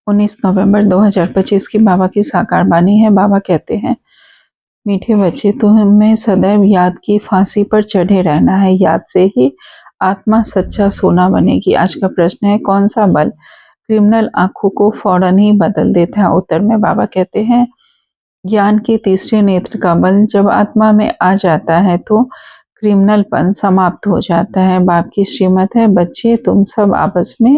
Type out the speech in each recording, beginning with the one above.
19 नवंबर 2025 की बाबा की साकार वाणी है। बाबा कहते हैं, मीठे बच्चे, तुम्हें सदैव याद की फांसी पर चढ़े रहना है। याद से ही आत्मा सच्चा सोना बनेगी। आज का प्रश्न है, कौन सा बल क्रिमिनल आंखों को फौरन ही बदल देता है? उत्तर में बाबा कहते हैं, ज्ञान के तीसरे नेत्र का बल जब आत्मा में आ जाता है तो क्रिमिनलपन समाप्त हो जाता है। बाप की श्रीमत है, बच्चे तुम सब आपस में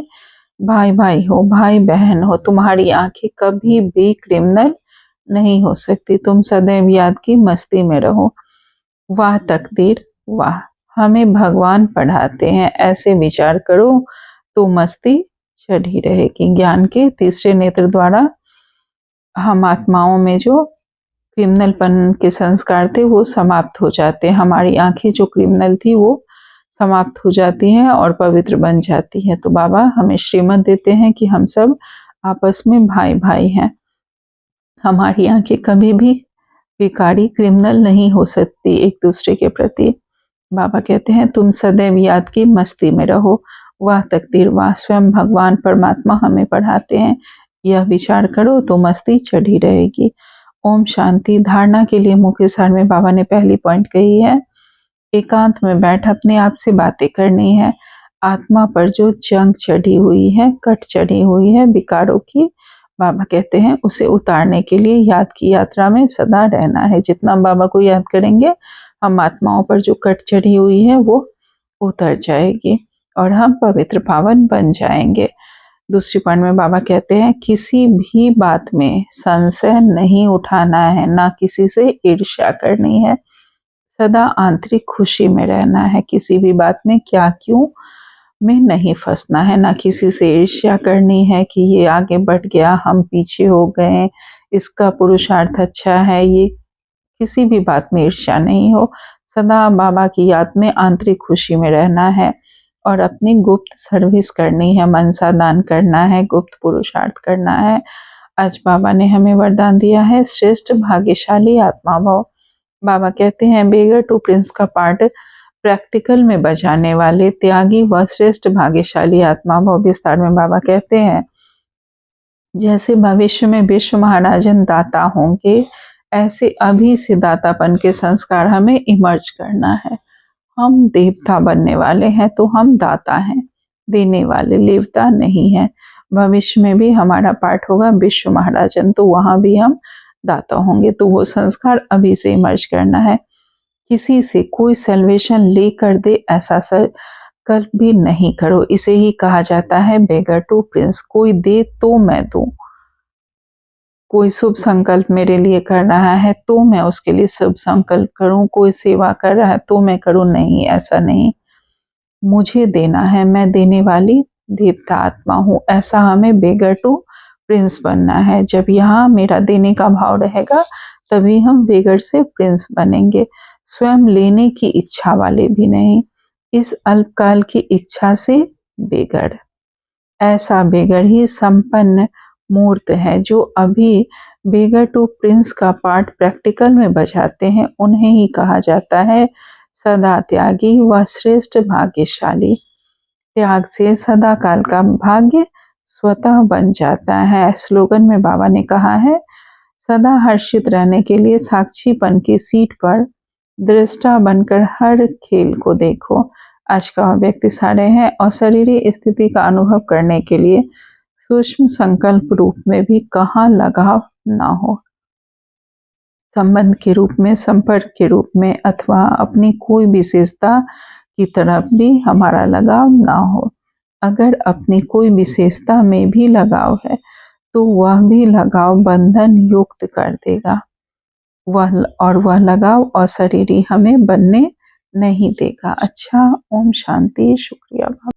भाई भाई हो, भाई बहन हो। तुम्हारी आंखें कभी भी क्रिमिनल नहीं हो सकती। तुम सदैव याद की मस्ती में रहो। वाह तकदीर वाह, हमें भगवान पढ़ाते हैं, ऐसे विचार करो तो मस्ती चढ़ी रहेगी। ज्ञान के तीसरे नेत्र द्वारा हम आत्माओं में जो क्रिमिनलपन के संस्कार थे वो समाप्त हो जाते हैं। हमारी आंखें जो क्रिमिनल थी वो समाप्त हो जाती हैं और पवित्र बन जाती है। तो बाबा हमें श्रीमत देते हैं कि हम सब आपस में भाई भाई हैं। हमारी आंखें कभी भी विकारी क्रिमिनल नहीं हो सकती एक दूसरे के प्रति। बाबा कहते हैं, तुम सदैव याद की मस्ती में रहो। वाह तकदीर वाह, स्वयं भगवान परमात्मा हमें पढ़ाते हैं, यह विचार करो तो मस्ती चढ़ी रहेगी। ओम शांति। धारणा के लिए मुख्य सार में बाबा ने पहली पॉइंट कही है, एकांत में बैठ अपने आप से बातें करनी है। आत्मा पर जो जंग चढ़ी हुई है, कट चढ़ी हुई है विकारों की, बाबा कहते हैं उसे उतारने के लिए याद की यात्रा में सदा रहना है। जितना बाबा को याद करेंगे, हम आत्माओं पर जो कट चढ़ी हुई है वो उतर जाएगी और हम पवित्र पावन बन जाएंगे। दूसरी पॉइंट में बाबा कहते हैं, किसी भी बात में संशय नहीं उठाना है, ना किसी से ईर्ष्या करनी है, सदा आंतरिक खुशी में रहना है। किसी भी बात में क्या क्यों में नहीं फंसना है, ना किसी से ईर्ष्या करनी है कि ये आगे बढ़ गया हम पीछे हो गए, इसका पुरुषार्थ अच्छा है, ये किसी भी बात में ईर्ष्या नहीं हो। सदा बाबा की याद में आंतरिक खुशी में रहना है और अपनी गुप्त सर्विस करनी है, मनसा दान करना है, गुप्त पुरुषार्थ करना है। आज बाबा ने हमें वरदान दिया है, श्रेष्ठ भाग्यशाली आत्मा भव। बाबा कहते हैं, बेगर टू प्रिंस का पार्ट प्रैक्टिकल में बजाने वाले त्यागी व श्रेष्ठ भाग्यशाली आत्मा भव। विस्तार में बाबा कहते हैं, जैसे भविष्य में विश्व महाराजन दाता होंगे, ऐसे अभी से दातापन के संस्कार हमें इमर्ज करना है। हम देवता बनने वाले हैं तो हम दाता हैं, देने वाले, लेवता नहीं है। भविष्य में भी हमारा पार्ट होगा विश्व महाराजन, तो वहां भी हम दाता होंगे। तो वो संस्कार अभी से इमर्ज करना है। किसी से कोई सल्वेशन लेकर दे ऐसा संकल्प भी नहीं करो। इसे ही कहा जाता है बेगर टू प्रिंस। कोई दे तो मैं दूं, कोई शुभ संकल्प मेरे लिए कर रहा है तो मैं उसके लिए शुभ संकल्प करूं, कोई सेवा कर रहा है तो मैं करूं, नहीं, ऐसा नहीं। मुझे देना है, मैं देने वाली देवता आत्मा हूं, ऐसा हमें बेगर टू प्रिंस बनना है। जब यहाँ मेरा देने का भाव रहेगा तभी हम बेगर से प्रिंस बनेंगे। स्वयं लेने की इच्छा वाले भी नहीं, इस अल्पकाल की इच्छा से बेगर। ऐसा बेगर ही संपन्न मूर्त है। जो अभी बेगर टू प्रिंस का पार्ट प्रैक्टिकल में बजाते हैं, उन्हें ही कहा जाता है सदा त्यागी व श्रेष्ठ भाग्यशाली। त्याग से सदा काल का भाग्य स्वतः बन जाता है। स्लोगन में बाबा ने कहा है, सदा हर्षित रहने के लिए साक्षीपन की सीट पर दृष्टा बनकर हर खेल को देखो। आज का व्यक्ति सारे हैं और शरीरी स्थिति का अनुभव करने के लिए सूक्ष्म संकल्प रूप में भी कहाँ लगाव ना हो, संबंध के रूप में, संपर्क के रूप में, अथवा अपनी कोई विशेषता की तरफ भी हमारा लगाव ना हो। अगर अपनी कोई विशेषता में भी लगाव है तो वह भी लगाव बंधन युक्त कर देगा, वह लगाव अशरीरी हमें बनने नहीं देगा। अच्छा, ओम शांति। शुक्रिया बाबा।